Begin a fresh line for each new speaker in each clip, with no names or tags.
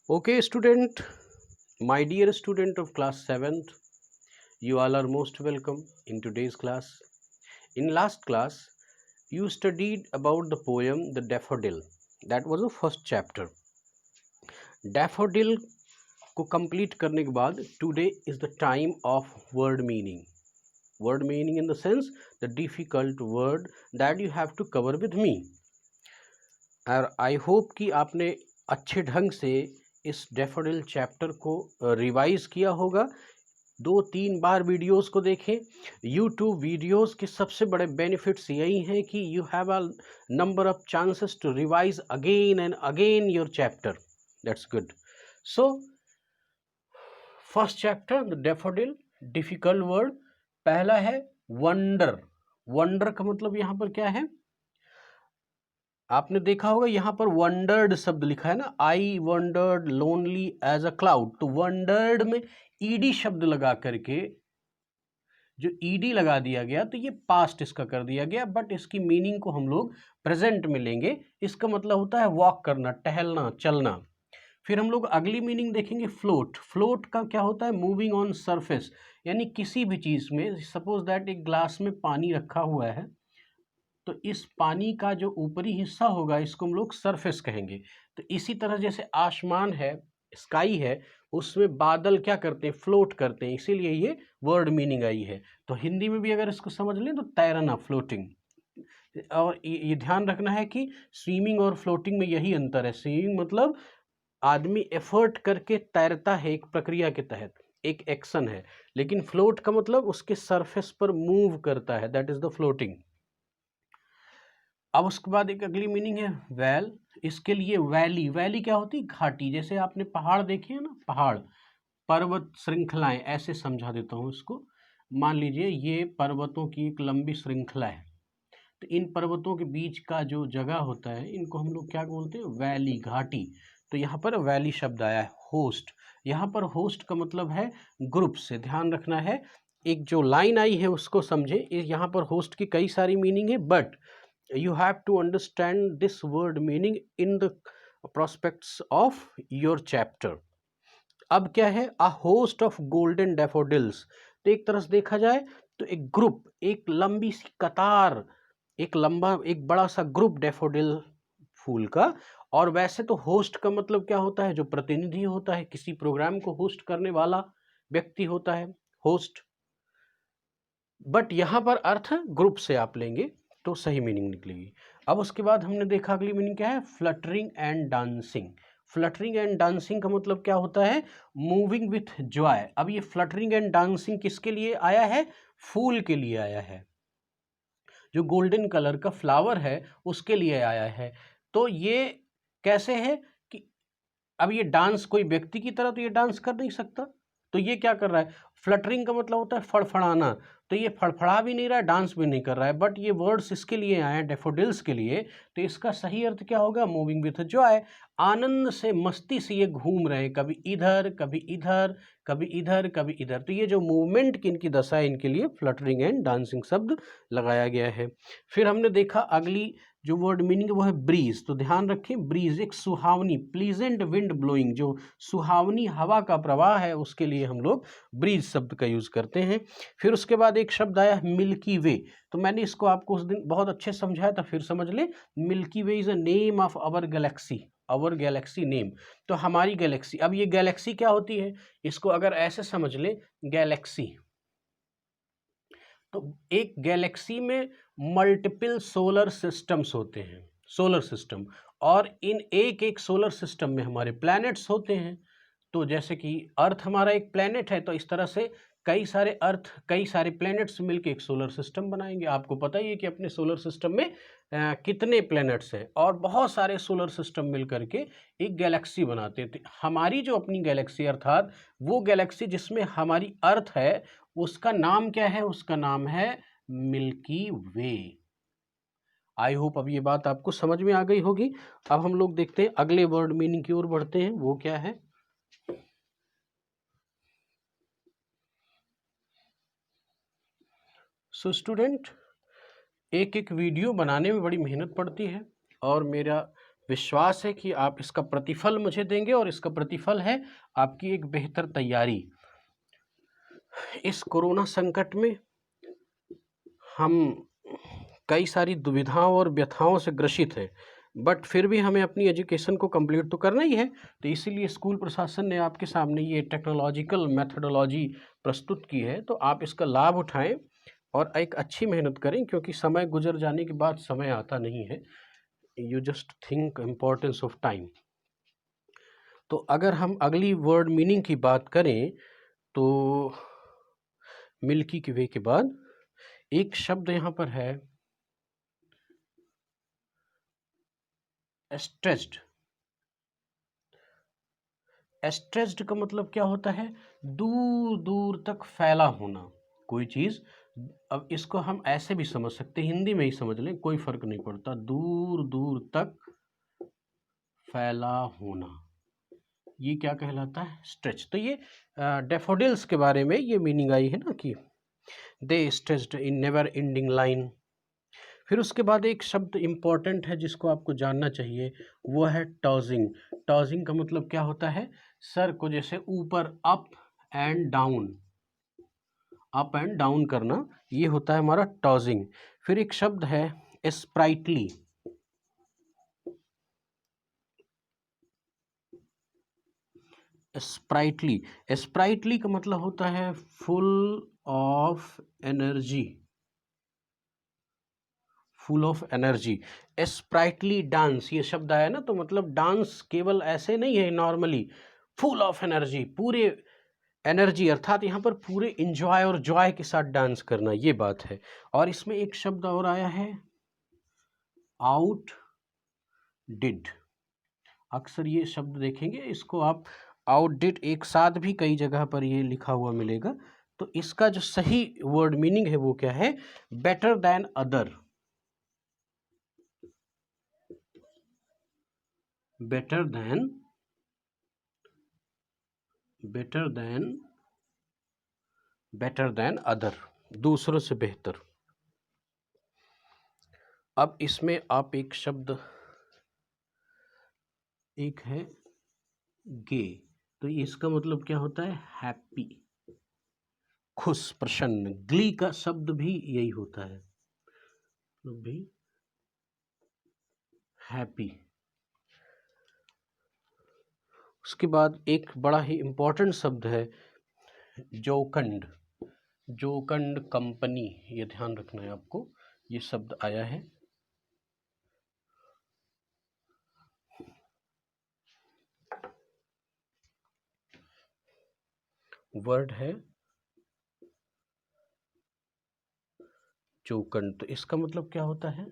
Okay, student, my dear student of class 7th, you all are most welcome in today's class. In last class, you studied about the poem The Daffodil. That was the first chapter. Daffodil को complete करने के बाद today is the time of word meaning. Word meaning in the sense the difficult word that you have to cover with me. और I hope कि आपने अच्छे ढंग से इस डैफोडिल चैप्टर को रिवाइज किया होगा। 2-3 बार वीडियोस को देखें। यूट्यूब वीडियोस के सबसे बड़े बेनिफिट्स यही हैं कि you have a number of chances to revise again and again your chapter. That's good. So first chapter the daffodil, difficult word. पहला है वंडर। वंडर का मतलब यहाँ पर क्या है? आपने देखा होगा यहाँ पर वंडर्ड शब्द लिखा है ना, I wandered lonely as a cloud. तो वंडर्ड में ईडी शब्द लगा करके जो ईडी लगा दिया गया तो ये पास्ट इसका कर दिया गया, बट इसकी मीनिंग को हम लोग प्रेजेंट में लेंगे। इसका मतलब होता है वॉक करना, टहलना, चलना। फिर हम लोग अगली मीनिंग देखेंगे फ्लोट। फ्लोट का क्या होता है? मूविंग ऑन सरफेस, यानी किसी भी चीज़ में, सपोज दैट एक ग्लास में पानी रखा हुआ है तो इस पानी का जो ऊपरी हिस्सा होगा इसको हम लोग सरफेस कहेंगे। तो इसी तरह जैसे आसमान है, स्काई है, उसमें बादल क्या करते हैं? फ्लोट करते हैं, इसीलिए ये वर्ड मीनिंग आई है। तो हिंदी में भी अगर इसको समझ लें तो तैरना, फ्लोटिंग। और ये ध्यान रखना है कि स्विमिंग और फ्लोटिंग में यही अंतर है। स्विमिंग मतलब आदमी एफर्ट करके तैरता है एक प्रक्रिया के तहत, एक एक्शन है, लेकिन फ्लोट का मतलब उसके सरफेस पर मूव करता है, दैट इज द फ्लोटिंग। अब उसके बाद एक अगली मीनिंग है वैल। इसके लिए वैली, वैली क्या होती है? घाटी। जैसे आपने पहाड़ देखे हैं ना, पहाड़, पर्वत श्रृंखलाएं, ऐसे समझा देता हूँ इसको। मान लीजिए ये पर्वतों की एक लंबी श्रृंखला है, तो इन पर्वतों के बीच का जो जगह होता है इनको हम लोग क्या बोलते हैं? वैली, घाटी। तो यहाँ पर वैली शब्द आया है। होस्ट, यहाँ पर होस्ट का मतलब है ग्रुप से, ध्यान रखना है। एक जो लाइन आई है उसको समझे। यहाँ पर होस्ट की कई सारी मीनिंग है, but you have to understand this word meaning in the prospects of your chapter. अब क्या है? a host of golden daffodils। तो एक तरह से देखा जाए तो एक ग्रुप, एक लंबी सी कतार, एक बड़ा सा ग्रुप डैफोडिल फूल का। और वैसे तो होस्ट का मतलब क्या होता है? जो प्रतिनिधि होता है, किसी प्रोग्राम को होस्ट करने वाला व्यक्ति होता है होस्ट, बट यहाँ पर अर्थ ग्रुप से आप लेंगे तो सही मीनिंग निकलेगी। अब उसके बाद हमने देखा अगली मीनिंग क्या है? Fluttering and dancing. Fluttering and dancing का मतलब क्या होता है? Moving with Joy. अब ये फ्लटरिंग एंड डांसिंग किसके लिए आया है? फूल के लिए आया है, जो गोल्डन कलर का फ्लावर है उसके लिए आया है। तो ये कैसे है कि अब ये डांस कोई व्यक्ति की तरह तो ये डांस कर नहीं सकता, तो ये क्या कर रहा है? फ्लटरिंग का मतलब होता है फड़फड़ाना। तो ये फड़फड़ा भी नहीं रहा है, डांस भी नहीं कर रहा है, बट ये वर्ड्स इसके लिए आए हैं, डैफोडिल्स के लिए। तो इसका सही अर्थ क्या होगा? Moving with Joy. आनंद से, मस्ती से ये घूम रहे हैं, कभी इधर कभी इधर, कभी इधर कभी इधर। तो ये जो मूवमेंट की इनकी दशा है, इनके लिए फ्लटरिंग एंड डांसिंग शब्द लगाया गया है। फिर हमने देखा अगली जो वर्ड मीनिंग है वो है ब्रीज। तो ध्यान रखें, ब्रीज एक सुहावनी, प्लीजेंट विंड ब्लोइंग, जो सुहावनी हवा का प्रवाह है उसके लिए हम लोग ब्रीज शब्द का यूज करते हैं। फिर उसके बाद एक शब्द आया मिल्की वे। तो मैंने इसको आपको उस दिन बहुत अच्छे से समझाया था, फिर समझ ले। Milky Way is a name of our galaxy, our galaxy name. तो हमारी गैलेक्सी, अब ये गैलेक्सी क्या होती है? इसको अगर ऐसे समझ ले, गैलेक्सी, तो एक गैलेक्सी में मल्टीपल सोलर सिस्टम्स होते हैं, सोलर सिस्टम, और इन एक एक सोलर सिस्टम में हमारे प्लैनेट्स होते हैं। तो जैसे कि अर्थ हमारा एक प्लैनेट है, तो इस तरह से कई सारे अर्थ, कई सारे प्लैनेट्स मिलकर एक सोलर सिस्टम बनाएंगे। आपको पता ही है कि अपने सोलर सिस्टम में कितने प्लैनेट्स हैं, और बहुत सारे सोलर सिस्टम मिल करके एक गैलेक्सी बनाते हैं। तो हमारी जो अपनी गैलेक्सी, अर्थात वो गैलेक्सी जिसमें हमारी अर्थ है, उसका नाम क्या है? उसका नाम है मिल्की वे। आई होप अब ये बात आपको समझ में आ गई होगी। अब हम लोग देखते हैं अगले वर्ड मीनिंग की ओर बढ़ते हैं, वो क्या है? सो स्टूडेंट, एक एक वीडियो बनाने में बड़ी मेहनत पड़ती है, और मेरा विश्वास है कि आप इसका प्रतिफल मुझे देंगे और इसका प्रतिफल है आपकी एक बेहतर तैयारी। इस कोरोना संकट में हम कई सारी दुविधाओं और व्यथाओं से ग्रसित हैं, बट फिर भी हमें अपनी एजुकेशन को कंप्लीट तो करना ही है। तो इसीलिए स्कूल प्रशासन ने आपके सामने ये टेक्नोलॉजिकल मेथडोलॉजी प्रस्तुत की है, तो आप इसका लाभ उठाएं और एक अच्छी मेहनत करें, क्योंकि समय गुजर जाने के बाद समय आता नहीं है। You just think importance of time. तो अगर हम अगली वर्ड मीनिंग की बात करें तो मिल्की के वे के बाद एक शब्द यहाँ पर है स्ट्रेस्ड। स्ट्रेस्ड का मतलब क्या होता है? दूर दूर तक फैला होना कोई चीज़। अब इसको हम ऐसे भी समझ सकते हैं, हिंदी में ही समझ लें, कोई फर्क नहीं पड़ता। दूर दूर तक फैला होना, ये क्या कहलाता है? स्ट्रेच। तो ये डेफोडिल्स के बारे में ये मीनिंग आई है ना कि they stretched in never ending line. फिर उसके बाद एक शब्द इम्पॉर्टेंट है जिसको आपको जानना चाहिए, वो है टॉजिंग। टॉजिंग का मतलब क्या होता है? सर को जैसे ऊपर अप एंड डाउन करना, ये होता है हमारा टॉजिंग। फिर एक शब्द है स्प्राइटली। स्प्राइटली, स्प्राइटली का मतलब होता है full of energy, full of energy. Sprightly dance, ये शब्द आया ना, तो मतलब डांस केवल ऐसे नहीं है नॉर्मली, फुल ऑफ एनर्जी, पूरे एनर्जी, अर्थात यहाँ पर पूरे इंजॉय और जॉय के साथ डांस करना, ये बात है। और इसमें एक शब्द और आया है आउट डिड। अक्सर ये शब्द देखेंगे, इसको आप आउटडिड एक साथ भी कई जगह पर ये लिखा हुआ मिलेगा। तो इसका जो सही वर्ड मीनिंग है वो क्या है? Better than other. Better than other, दूसरों से बेहतर। अब इसमें आप एक शब्द, एक है गे, तो इसका मतलब क्या होता है? हैप्पी, खुश, प्रसन्न। ग्ली का शब्द भी यही होता है, तो भी हैप्पी। उसके बाद एक बड़ा ही इम्पोर्टेंट शब्द है जोकंड। जोकंड कंपनी, ये ध्यान रखना है आपको, ये शब्द आया है। वर्ड है जोकंड, तो इसका मतलब क्या होता है?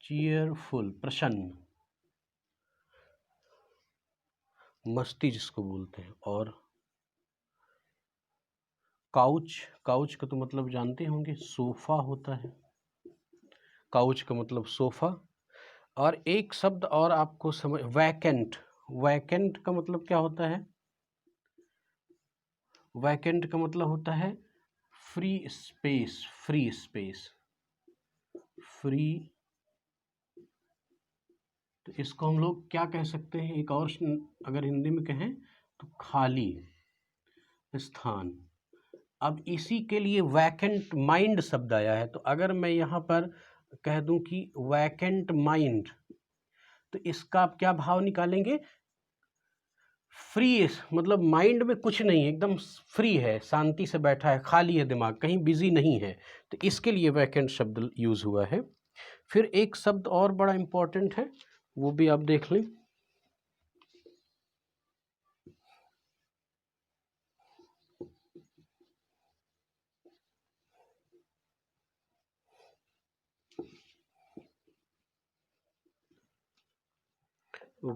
चीयरफुल, प्रसन्न, मस्ती जिसको बोलते हैं। और काउच, काउच का तो मतलब जानते होंगे, सोफा होता है। काउच का मतलब सोफा। और एक शब्द और आपको समझ, वैकेंट। वैकेंट का मतलब क्या होता है? वैकेंट का मतलब होता है free space, free space, free. तो इसको हम लोग क्या कह सकते हैं? एक और अगर हिंदी में कहें तो खाली स्थान। अब इसी के लिए वैकेंट माइंड शब्द आया है। तो अगर मैं यहाँ पर कह दूं कि वैकेंट माइंड, तो इसका आप क्या भाव निकालेंगे? फ्री, मतलब माइंड में कुछ नहीं है, एकदम फ्री है, शांति से बैठा है, खाली है दिमाग, कहीं बिजी नहीं है। तो इसके लिए वैकेंट शब्द यूज हुआ है। फिर एक शब्द और बड़ा इंपॉर्टेंट है, वो भी आप देख लें।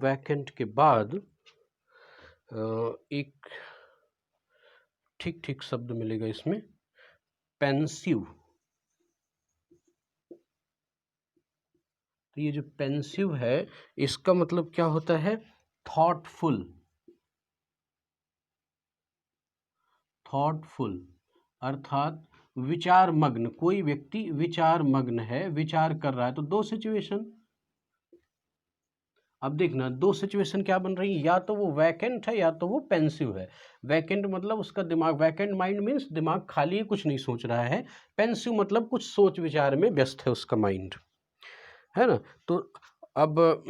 वैकेंट के बाद एक ठीक ठीक शब्द मिलेगा इसमें, पेंसिव। तो ये जो पेंसिव है, इसका मतलब क्या होता है? थॉटफुल, थॉटफुल अर्थात विचार मग्न। कोई व्यक्ति विचार मग्न है, विचार कर रहा है। तो दो सिचुएशन, अब देखना दो सिचुएशन क्या बन रही है, या तो वो वैकेंट है या तो वो पेंसिव है। वैकेंट मतलब उसका दिमाग, वैकेंट माइंड मीन्स दिमाग खाली है, कुछ नहीं सोच रहा है। पेंसिव मतलब कुछ सोच विचार में व्यस्त है उसका माइंड, है ना। तो अब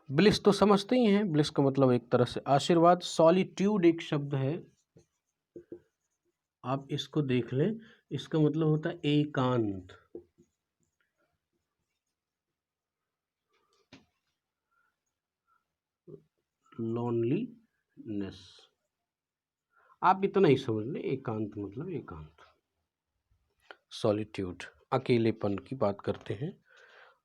ब्लिस तो समझते ही हैं, ब्लिस का मतलब एक तरह से आशीर्वाद। सॉलिट्यूड एक शब्द है, आप इसको देख लें, इसका मतलब होता है एकांत। लोनलीनेस, आप इतना ही समझ लें, एकांत मतलब एकांत। सॉलिट्यूड अकेलेपन की बात करते हैं,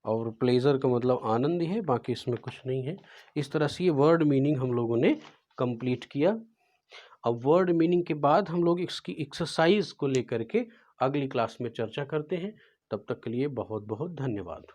और प्लेजर का मतलब आनंद ही है, बाकी इसमें कुछ नहीं है। इस तरह से ये वर्ड मीनिंग हम लोगों ने कंप्लीट किया। अब वर्ड मीनिंग के बाद हम लोग इसकी एक्सरसाइज को लेकर के अगली क्लास में चर्चा करते हैं। तब तक के लिए बहुत बहुत धन्यवाद।